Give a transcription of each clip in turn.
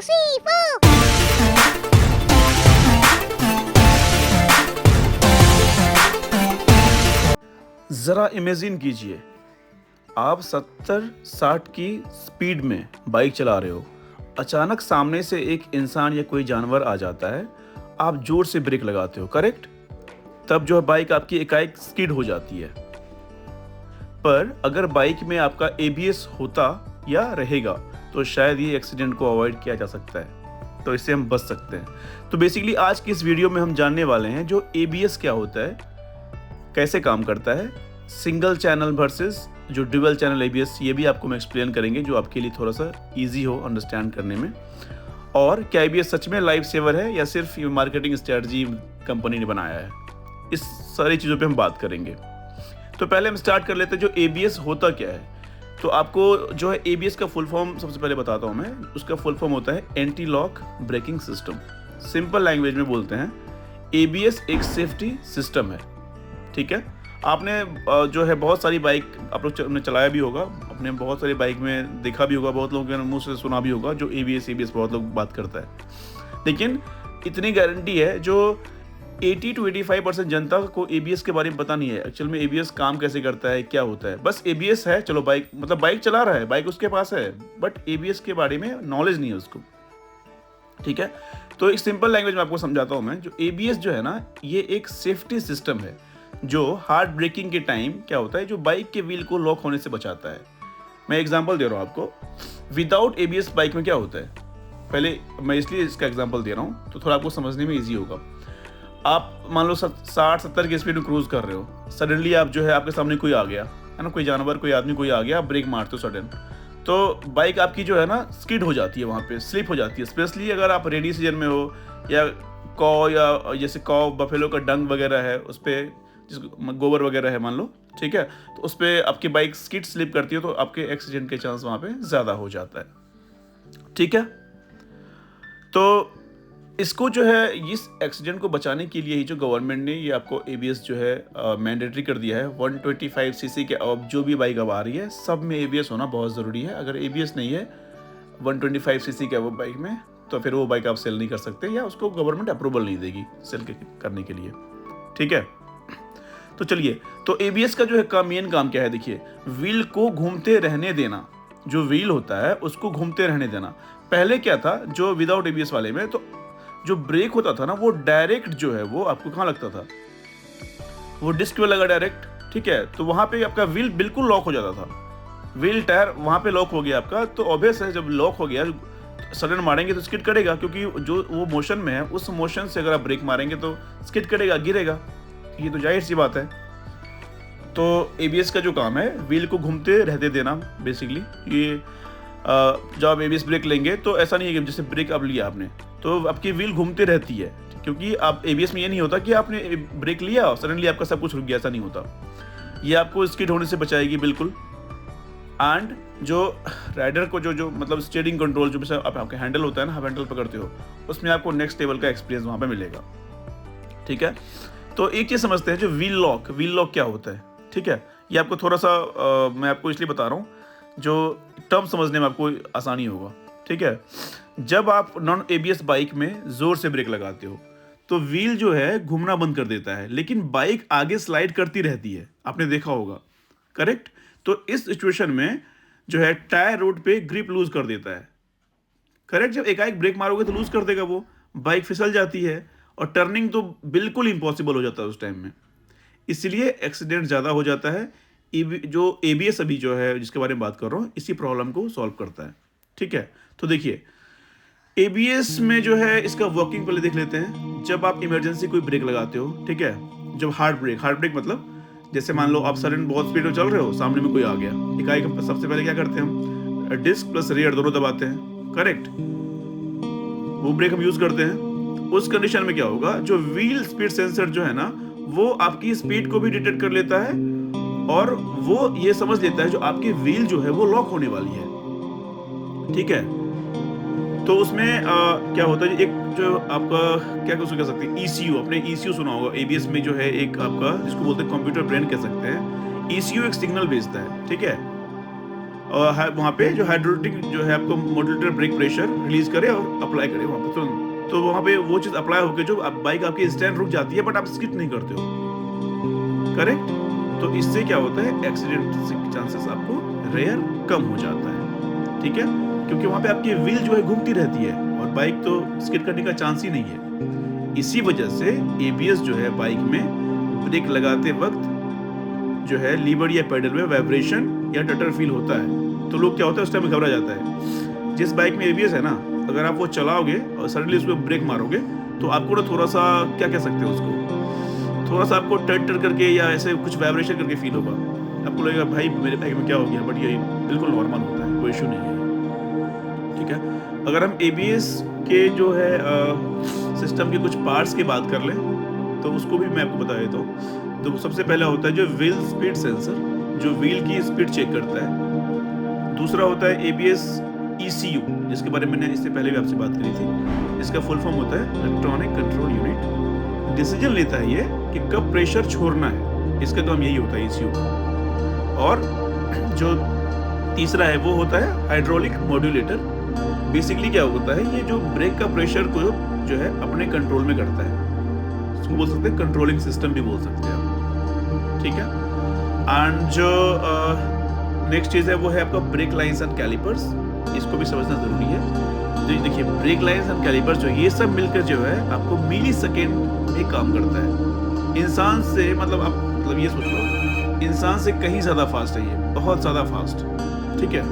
three, four. ज़रा imagine कीजिए, आप 70-60 की स्पीड में बाइक चला रहे हो। अचानक सामने से एक इंसान या कोई जानवर आ जाता है। आप जोर से ब्रेक लगाते हो, करेक्ट? तब जो है बाइक आपकी एकाएक स्किड हो जाती है। पर अगर बाइक में आपका एबीएस होता या रहेगा तो शायद ये एक्सीडेंट को अवॉइड किया जा सकता है, तो इससे हम बच सकते हैं। तो बेसिकली आज की इस वीडियो में हम जानने वाले हैं जो एबीएस क्या होता है, कैसे काम करता है, सिंगल चैनल वर्सेस जो ड्यूअल चैनल एबीएस, ये भी आपको हम एक्सप्लेन करेंगे जो आपके लिए थोड़ा सा इजी हो अंडरस्टैंड करने में। और क्या एबीएस सच में लाइफ सेवर है या सिर्फ ये मार्केटिंग स्ट्रेटजी कंपनी ने बनाया है, इस सारी चीज़ों पे हम बात करेंगे। तो पहले हम स्टार्ट कर लेते हैं जो एबीएस होता क्या है। तो आपको जो है एबीएस का फुल फॉर्म सबसे पहले बताता हूँ मैं। उसका फुल फॉर्म होता है anti lock braking system. Simple language में बोलते हैं एबीएस एक सेफ्टी सिस्टम है, ठीक है। आपने जो है बहुत सारी बाइक आप लोग ने चलाया भी होगा, आपने बहुत सारी बाइक में देखा भी होगा, बहुत लोगों के मुंह से सुना भी होगा जो एबीएस बहुत लोग बात करता है। लेकिन इतनी गारंटी है जो 80 to 85% जनता को एबीएस के बारे में पता नहीं है एक्चुअल में एबीएस काम कैसे करता है, क्या होता है। बस एबीएस है, चलो बाइक मतलब बाइक चला रहा है, बाइक उसके पास है, बट एबीएस के बारे में नॉलेज नहीं है उसको, ठीक है। तो एक सिंपल लैंग्वेज में आपको समझाता हूँ मैं। जो एबीएस जो है ना, ये एक सेफ्टी सिस्टम है जो हार्ड ब्रेकिंग के टाइम क्या होता है, जो बाइक के व्हील को लॉक होने से बचाता है। मैं एग्जांपल दे रहा हूँ आपको। विदाउट एबीएस बाइक में क्या होता है, पहले मैं इसलिए इसका एग्जांपल दे रहा हूँ तो थोड़ा आपको समझने में ईजी होगा। आप मान लो 60-70 की स्पीड में क्रूज कर रहे हो, सडनली आप जो है आपके सामने कोई आ गया है ना, कोई जानवर, कोई आदमी कोई आ गया, आप ब्रेक मारते हो सडन, तो बाइक आपकी जो है ना स्किड हो जाती है, वहाँ पे स्लिप हो जाती है। स्पेशली अगर आप रेनी सीजन में हो या कौ या जैसे कौ बफेलो का डंग वगैरह है, उस पर जिसको गोबर वगैरह है मान लो, ठीक है, तो उस पर आपकी बाइक स्किड स्लिप करती है तो आपके एक्सीडेंट के चांस वहाँ पे ज़्यादा हो जाता है, ठीक है। तो इसको जो है इस एक्सीडेंट को बचाने के लिए ही जो गवर्नमेंट ने ये आपको एबीएस जो है मैंडेटरी कर दिया है। 125 सीसी के अब जो भी बाइक अब आ रही है सब में एबीएस होना बहुत ज़रूरी है। अगर एबीएस नहीं है 125 सीसी के अब बाइक में तो फिर वो बाइक आप सेल नहीं कर सकते या उसको गवर्नमेंट अप्रूवल नहीं देगी सेल करने के लिए, ठीक है। तो चलिए, तो एबीएस का जो है मेन काम क्या है, देखिए, व्हील को घूमते रहने देना। जो व्हील होता है उसको घूमते रहने देना। पहले क्या था जो विदाउट एबीएस वाले में, तो जो ब्रेक होता था ना वो डायरेक्ट जो है वो आपको कहाँ लगता था, वो डिस्क पे लगा डायरेक्ट, ठीक है। तो वहाँ पे आपका व्हील बिल्कुल लॉक हो जाता था, व्हील टायर वहाँ पे लॉक हो गया आपका। तो ऑब्वियस है जब लॉक हो गया सडन मारेंगे तो स्किड करेगा, क्योंकि जो वो मोशन में है उस मोशन से अगर आप ब्रेक मारेंगे तो स्किड करेगा, गिरेगा, ये तो जाहिर सी बात है। तो एबीएस का जो काम है व्हील को घूमते रहते देना बेसिकली। ये जब आप एबीएस ब्रेक लेंगे तो ऐसा नहीं है कि जैसे ब्रेक अब लिया आपने तो आपकी व्हील घूमती रहती है, क्योंकि आप एबीएस में ये नहीं होता कि आपने ब्रेक लिया और सडनली आपका सब कुछ रुक गया, ऐसा नहीं होता। ये आपको स्किड होने से बचाएगी बिल्कुल। एंड जो राइडर को जो मतलब स्टीयरिंग कंट्रोल जो आपका हैंडल होता है ना, आप हैंडल पकड़ते हो, उसमें आपको नेक्स्ट लेवल का एक्सपीरियंस वहाँ पे मिलेगा, ठीक है। तो एक चीज़ समझते हैं, जो व्हील लॉक क्या होता है, ठीक है। ये आपको थोड़ा सा मैं आपको इसलिए बता रहा हूँ जो टर्म समझने में आपको आसानी होगा, ठीक है। जब आप नॉन एबीएस बाइक में जोर से ब्रेक लगाते हो तो व्हील जो है घूमना बंद कर देता है, लेकिन बाइक आगे स्लाइड करती रहती है, आपने देखा होगा, करेक्ट। तो इस सिचुएशन में जो है टायर रोड पे ग्रिप लूज कर देता है, करेक्ट। जब एकाएक ब्रेक मारोगे तो लूज कर देगा, वो बाइक फिसल जाती है और टर्निंग तो बिल्कुल इम्पॉसिबल हो जाता है उस टाइम में। इसलिए एक्सीडेंट ज़्यादा हो जाता है। जो एबीएस अभी जो है जिसके बारे में बात कर रहा हूँ इसी प्रॉब्लम को सॉल्व करता है, ठीक है। तो देखिए एबीएस में जो है इसका वर्किंग पहले देख लेते हैं। जब आप इमरजेंसी कोई ब्रेक लगाते हो, ठीक है, जब हार्ड ब्रेक मतलब जैसे मान लो आप सडन बहुत स्पीड में चल रहे हो, सामने में कोई आ गया एकाएक, सबसे पहले क्या करते हैं हम, डिस्क प्लस रियर दोनों दबाते हैं, करेक्ट, वो ब्रेक हम यूज करते हैं। उस कंडीशन में क्या होगा, जो व्हील स्पीड सेंसर जो है ना वो आपकी स्पीड को भी डिटेक्ट कर लेता है और वो ये समझ लेता है जो आपकी व्हील जो है वो लॉक होने वाली है, ठीक है। तो उसमें क्या होता है, एक जो आपका क्या कह सकते हैं ECU, आपने ECU सुना होगा। एबीएस में जो है एक आपका जिसको बोलते हैं कंप्यूटर ब्रेन कह सकते हैं, ECU एक सिग्नल भेजता है, ठीक है। वहाँ पे जो हाइड्रोलिक जो है आपको मोडुलेटर ब्रेक प्रेशर रिलीज करे और अप्लाई करे वहाँ पे तुरंत, तो वहाँ पे वो चीज़ अप्लाई होकर जो बाइक आपकी इंस्टेंट रुक जाती है, बट आप स्किड नहीं करते हो, करेक्ट। तो इससे क्या होता है, एक्सीडेंट के चांसेस आपको रेयर कम हो जाता है, ठीक है, क्योंकि वहाँ पे आपकी व्हील जो है घूमती रहती है और बाइक तो स्किड करने का चांस ही नहीं है। इसी वजह से एबीएस जो है बाइक में ब्रेक लगाते वक्त जो है लीवर या पेडल में वाइब्रेशन या टटर फील होता है, तो लोग क्या होता है उस टाइम घबरा जाता है। जिस बाइक में एबीएस है ना, अगर आप वो चलाओगे और सडनली उसको ब्रेक मारोगे तो आपको ना थोड़ा सा, क्या कह सकते हैं उसको, थोड़ा सा आपको टर करके या ऐसे कुछ वाइब्रेशन करके फील होगा, आपको लगेगा भाई मेरे बाइक में क्या हो गया, बट ये बिल्कुल नॉर्मल होता है, कोई इशू नहीं है, ठीक है। अगर हम एबीएस के जो है सिस्टम के कुछ पार्ट्स की बात कर लें तो उसको भी मैं आपको बता देता हूँ। तो सबसे पहला होता है जो व्हील स्पीड सेंसर, जो व्हील की स्पीड चेक करता है। दूसरा होता है एबीएस ईसीयू, जिसके बारे में मैंने इससे पहले भी आपसे बात करी थी। इसका फुल फॉर्म होता है इलेक्ट्रॉनिक कंट्रोल यूनिट। डिसीजन लेता है ये कि कब प्रेशर छोड़ना है, इसका काम यही होता है ईसीयू का। और जो तीसरा है वो होता है हाइड्रोलिक मॉड्यूलेटर। बेसिकली क्या होता है, ये जो ब्रेक का प्रेशर को जो है अपने कंट्रोल में करता है, इसको बोल सकते हैं कंट्रोलिंग सिस्टम भी बोल सकते हैं आप, ठीक है। एंड जो नेक्स्ट चीज़ है वो है आपका ब्रेक लाइन्स एंड कैलिपर्स, इसको भी समझना ज़रूरी है। तो देखिए ब्रेक लाइन्स एंड कैलिपर्स जो ये सब मिलकर जो है आपको मिली सेकेंड में काम करता है। इंसान से मतलब ये सोच लो, इंसान से कहीं ज़्यादा फास्ट है ये, बहुत ज़्यादा फास्ट, ठीक है।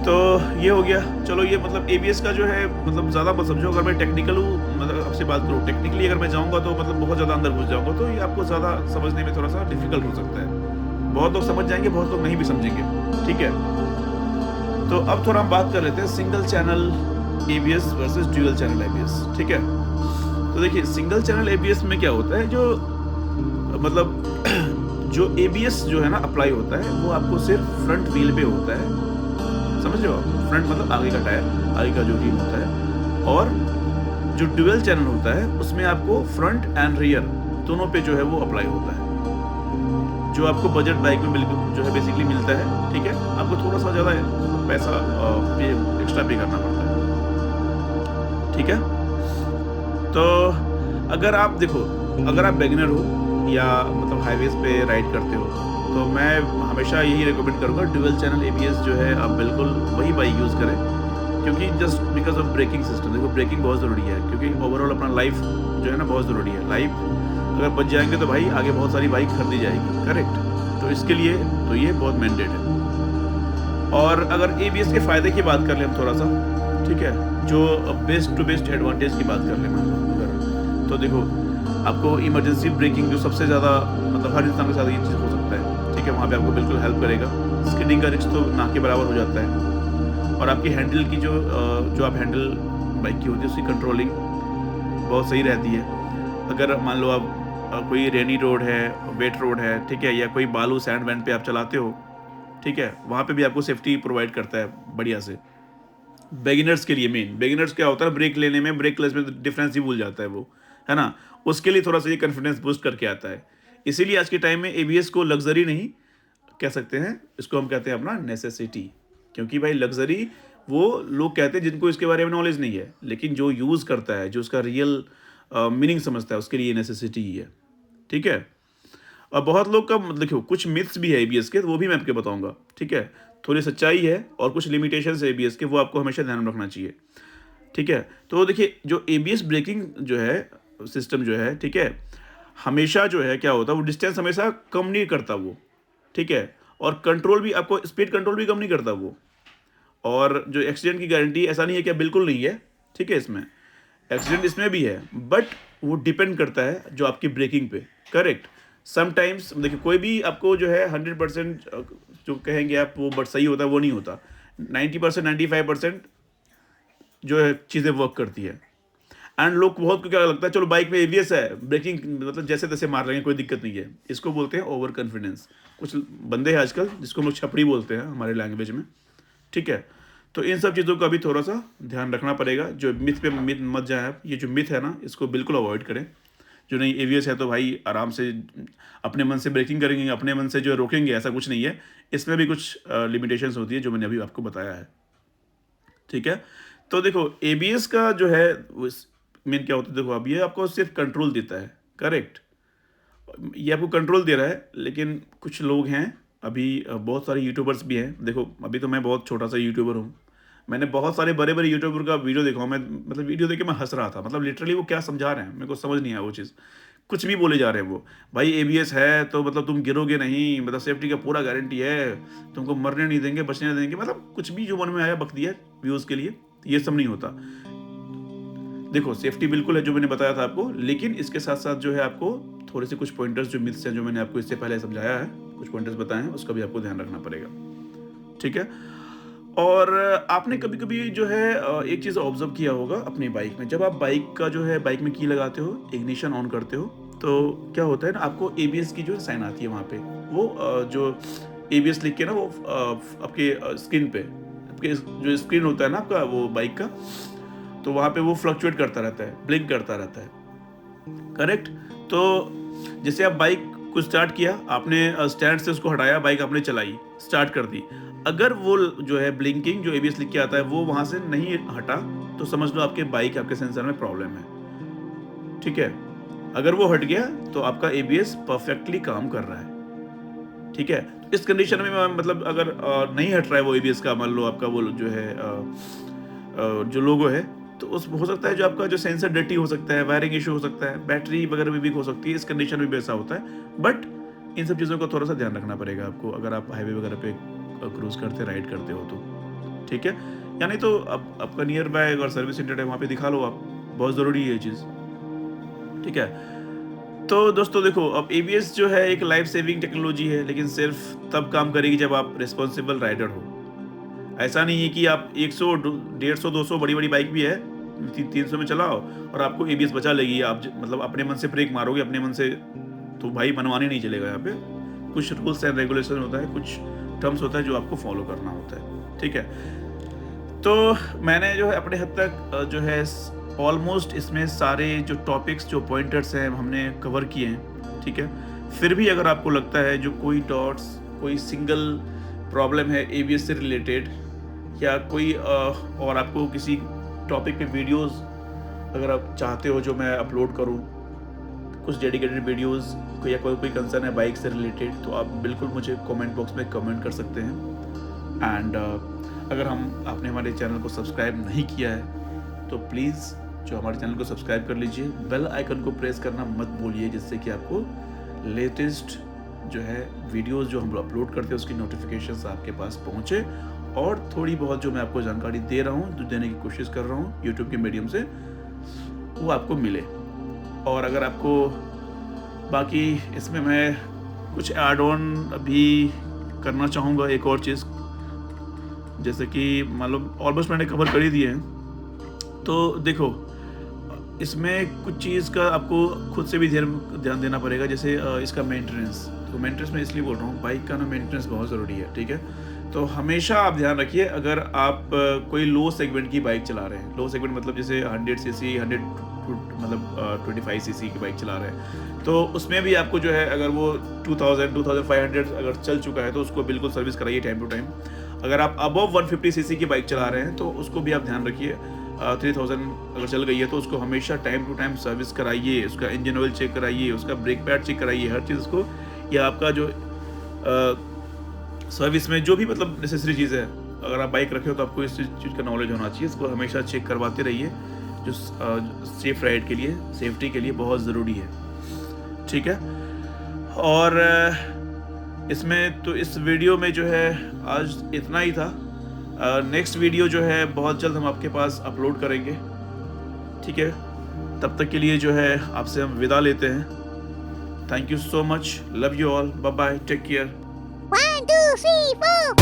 तो ये हो गया। चलो ये मतलब एबीएस का जो है मतलब ज़्यादा मत समझो। अगर मैं टेक्निकल हूँ, मतलब आपसे बात करूँ टेक्निकली अगर मैं जाऊँगा तो मतलब बहुत ज़्यादा अंदर घुस जाऊँगा, तो ये आपको ज़्यादा समझने में थोड़ा सा डिफिकल्ट हो सकता है। बहुत लोग समझ जाएंगे, बहुत लोग नहीं भी समझेंगे, ठीक है। तो अब थोड़ा हम बात कर लेते हैं single channel ABS versus dual channel ABS, ठीक है। तो देखिए सिंगल चैनल एबीएस में क्या होता है, जो मतलब जो एबीएस जो है ना अप्लाई होता है वो आपको सिर्फ फ्रंट व्हील पे होता है, समझ रहे हो। फ्रंट मतलब आगे का टायर, आगे का जो व्हील होता है। और जो ड्यूअल चैनल होता है उसमें आपको फ्रंट एंड रियर दोनों पे जो है वो अप्लाई होता है, जो आपको बजट बाइक में जो है बेसिकली मिलता है, ठीक है। आपको थोड़ा सा ज़्यादा पैसा एक्स्ट्रा पे करना पड़ता है, ठीक है। तो अगर आप देखो, अगर आप बिगिनर हो या मतलब हाईवेज पे राइड करते हो तो मैं हमेशा यही रिकमेंड करूँगा ड्यूअल चैनल एबीएस जो है आप बिल्कुल वही बाइक यूज़ करें, क्योंकि just because of braking system. देखो ब्रेकिंग बहुत ज़रूरी है, क्योंकि ओवरऑल अपना लाइफ जो है ना बहुत ज़रूरी है। लाइफ अगर बच जाएंगे तो भाई आगे बहुत सारी बाइक खरीदी जाएगी, करेक्ट। तो इसके लिए तो ये बहुत मैंडेट है। और अगर एबीएस के फ़ायदे की बात कर लें हम थोड़ा सा, ठीक है, जो बेस्ट टू बेस्ट एडवांटेज की बात कर लें अगर, तो देखो आपको इमरजेंसी ब्रेकिंग जो सबसे ज़्यादा मतलब हर इंसान के साथ ये चीज़ हो सकता है, ठीक है, वहाँ पे आपको बिल्कुल हेल्प करेगा। स्किडिंग का रिस्क तो ना के बराबर हो जाता है। और आपकी हैंडल की जो आप हैंडल बाइक की होती है उसकी कंट्रोलिंग बहुत सही रहती है। अगर मान लो आप कोई रेनी रोड है, वेट रोड है, ठीक है, या कोई बालू सैंड वैंड पे आप चलाते हो, ठीक है, वहाँ पे भी आपको सेफ्टी प्रोवाइड करता है बढ़िया से। बिगिनर्स के लिए मेन, बिगिनर्स क्या होता है ब्रेक लेने में, ब्रेक क्लच में डिफरेंस ही भूल जाता है वो, है ना। उसके लिए थोड़ा सा ये कॉन्फिडेंस बूस्ट करके आता है। इसीलिए आज के टाइम में एबीएस को लग्जरी नहीं कह सकते हैं, इसको हम कहते हैं अपना नेसेसिटी। क्योंकि भाई लग्जरी वो लोग कहते हैं जिनको इसके बारे में नॉलेज नहीं है, लेकिन जो यूज़ करता है, जो उसका रियल मीनिंग समझता है, उसके लिए नेसेसिटी ही है, ठीक है। और बहुत लोग का देखो कुछ मिथ्स भी है एबीएस के, तो वो भी मैं आपको बताऊंगा, ठीक है। थोड़ी सच्चाई है और कुछ लिमिटेशंस है एबीएस के, वो आपको हमेशा ध्यान में रखना चाहिए, ठीक है। तो देखिए जो एबीएस ब्रेकिंग जो है सिस्टम जो है, ठीक है, हमेशा जो है क्या होता है वो डिस्टेंस हमेशा कम नहीं करता वो, ठीक है। और कंट्रोल भी आपको स्पीड कंट्रोल भी कम नहीं करता वो। और जो एक्सीडेंट की गारंटी ऐसा नहीं है कि बिल्कुल नहीं है, ठीक है, इसमें एक्सीडेंट इसमें भी है, बट वो डिपेंड करता है जो आपकी ब्रेकिंग पे, करेक्ट। समटाइम्स देखिए कोई भी आपको जो है 100% जो कहेंगे आप वो बट सही होता है, वो नहीं होता। 90% 95% जो है चीज़ें वर्क करती है। एंड लोग बहुत को क्या लगता है चलो बाइक में एबीएस है, ब्रेकिंग मतलब जैसे तैसे मार रहे हैं, कोई दिक्कत नहीं है। इसको बोलते हैं ओवर कॉन्फिडेंस। कुछ बंदे हैं आजकल जिसको हम लोग छपरी बोलते हैं हमारे लैंग्वेज में, ठीक है। तो इन सब चीज़ों का भी थोड़ा सा ध्यान रखना पड़ेगा। जो मिथ पे मिथ मत जाए आप, ये जो मिथ है ना इसको बिल्कुल अवॉइड करें। जो नहीं एवीएस है तो भाई आराम से अपने मन से ब्रेकिंग करेंगे, अपने मन से जो है रोकेंगे, ऐसा कुछ नहीं है। इसमें भी कुछ लिमिटेशंस होती है जो मैंने अभी आपको बताया है, ठीक है। तो देखो एबीएस का जो है मेन क्या होता है, देखो अब ये आपको सिर्फ कंट्रोल देता है, करेक्ट, ये आपको कंट्रोल दे रहा है। लेकिन कुछ लोग हैं अभी बहुत सारे यूट्यूबर्स भी हैं, देखो अभी तो मैं बहुत छोटा सा यूट्यूबर हूँ, मैंने बहुत सारे बड़े बड़े यूट्यूबर का वीडियो देखा हूँ, मैं मतलब वीडियो देख के मैं हंस रहा था, मतलब लिटरली वो क्या समझा रहे हैं मेरे को समझ नहीं आया वो चीज़, कुछ भी बोले जा रहे हैं वो, भाई एबीएस है तो मतलब तुम गिरोगे नहीं, मतलब सेफ्टी का पूरा गारंटी है, तुमको मरने नहीं देंगे, बचने नहीं देंगे, मतलब कुछ भी जो मन में आया बक दिया व्यूज़ के लिए। ये सब नहीं होता। देखो सेफ्टी बिल्कुल है जो मैंने बताया था आपको, लेकिन इसके साथ साथ जो है आपको थोड़े से कुछ पॉइंटर्स जो मिथ्स हैं जो मैंने आपको इससे पहले समझाया है, कुछ पॉइंटर्स बताए हैं, उसका भी आपको ध्यान रखना पड़ेगा, ठीक है। और आपने कभी कभी जो है एक चीज़ ऑब्जर्व किया होगा अपनी बाइक में, जब आप बाइक का जो है बाइक में की लगाते हो, इग्निशन ऑन करते हो, तो क्या होता है ना, आपको एबीएस की जो साइन आती है वहाँ पे, वो जो एबीएस लिख के ना वो आपके स्क्रीन पे, आपके जो स्क्रीन होता है ना आपका वो बाइक का, तो वहाँ पे वो फ्लक्चुएट करता रहता है, ब्लिंक करता रहता है, करेक्ट। तो जैसे आप बाइक को स्टार्ट किया, आपने स्टैंड से उसको हटाया, बाइक आपने चलाई, स्टार्ट कर दी, अगर वो जो है ब्लिंकिंग जो एबीएस लिख के आता है वो वहाँ से नहीं हटा, तो समझ लो आपके बाइक आपके सेंसर में प्रॉब्लम है, ठीक है। अगर वो हट गया तो आपका एबीएस परफेक्टली काम कर रहा है, ठीक है। इस कंडीशन में मतलब अगर नहीं हट रहा है वो एबीएस का, मान लो आपका वो जो है जो लोगो है, तो उस हो सकता है जो आपका जो सेंसर डर्टी हो सकता है, वायरिंग इशू हो सकता है, बैटरी वगैरह भी वीक हो सकती है, इस कंडीशन में भी ऐसा होता है। बट इन सब चीज़ों का थोड़ा सा ध्यान रखना पड़ेगा आपको, अगर आप हाईवे वगैरह पे क्रूज करते राइड करते हो तो, ठीक है। यानी तो अब आपका नियर बाय अगर सर्विस सेंटर है वहाँ पे दिखा लो आप, बहुत ज़रूरी है ये चीज़, ठीक है। तो दोस्तों देखो, अब एबीएस जो है एक लाइफ सेविंग टेक्नोलॉजी है, लेकिन सिर्फ तब काम करेगी जब आप रिस्पॉन्सिबल राइडर हो। ऐसा नहीं है कि आप 100 150 200 बड़ी बड़ी बाइक भी है 300 में चलाओ और आपको एबीएस बचा लेगी, आप मतलब अपने मन से ब्रेक मारोगे अपने मन से, तो भाई मनवाने नहीं चलेगा। यहाँ पे कुछ रूल्स एंड रेगुलेशन होता है, कुछ टर्म्स होता है जो आपको फॉलो करना होता है, ठीक है। तो मैंने जो है अपने हद तक जो है ऑलमोस्ट इसमें सारे जो टॉपिक्स जो पॉइंटर्स हैं हमने कवर किए हैं, ठीक है। फिर भी अगर आपको लगता है जो कोई डॉट्स, कोई सिंगल प्रॉब्लम है एबीएस से रिलेटेड, या कोई और आपको किसी टॉपिक पे वीडियोस अगर आप चाहते हो जो मैं अपलोड करूं, कुछ डेडिकेटेड वीडियोस, या कोई कंसर्न है बाइक से रिलेटेड, तो आप बिल्कुल मुझे कमेंट बॉक्स में कमेंट कर सकते हैं। एंड अगर आपने हमारे चैनल को सब्सक्राइब नहीं किया है तो प्लीज़ जो हमारे चैनल को सब्सक्राइब कर लीजिए, बेल आइकन को प्रेस करना मत भूलिए, जिससे कि आपको लेटेस्ट जो है वीडियोस जो हम अपलोड करते हैं उसकी नोटिफिकेशंस आपके पास पहुँचे, और थोड़ी बहुत जो मैं आपको जानकारी दे रहा हूँ, जो देने की कोशिश कर रहा हूँ यूट्यूब के मीडियम से, वो आपको मिले। और अगर आपको बाकी इसमें मैं कुछ ऐड ऑन अभी करना चाहूँगा, एक और चीज़, जैसे कि मान लो ऑलमोस्ट मैंने कवर कर ही दिए हैं, तो देखो इसमें कुछ चीज़ का आपको खुद से भी ध्यान देना पड़ेगा, जैसे इसका मेंटेनेंस। तो मेंटेनेंस मैं इसलिए बोल रहा हूँ, बाइक का ना मेंटेनेंस बहुत ज़रूरी है, ठीक है। तो हमेशा आप ध्यान रखिए, अगर आप कोई लो सेगमेंट की बाइक चला रहे हैं, लो सेगमेंट मतलब जैसे 100 सीसी 100 मतलब 25 सीसी की बाइक चला रहे हैं, तो उसमें भी आपको जो है अगर वो 2500 अगर चल चुका है तो उसको बिल्कुल सर्विस कराइए टाइम टू टाइम। अगर आप अबव 150 सीसी की बाइक चला रहे हैं तो उसको भी आप ध्यान रखिए, 3000 अगर चल गई है तो उसको हमेशा टाइम टू टाइम सर्विस कराइए, उसका इंजन ऑयल चेक कराइए, उसका ब्रेक पैड चेक कराइए, हर चीज़ को, या आपका जो सर्विस में जो भी मतलब नेसेसरी चीज़ है, अगर आप बाइक रखे हो तो आपको इस चीज़ का नॉलेज होना चाहिए, इसको हमेशा चेक करवाते रहिए, जो सेफ राइड के लिए, सेफ्टी के लिए बहुत ज़रूरी है, ठीक है। और इसमें तो इस वीडियो में जो है आज इतना ही था। नेक्स्ट वीडियो जो है बहुत जल्द हम आपके पास अपलोड करेंगे, ठीक है। तब तक के लिए जो है आपसे हम विदा लेते हैं। Thank you so much, love you all, bye bye, take care. 1 2 3 4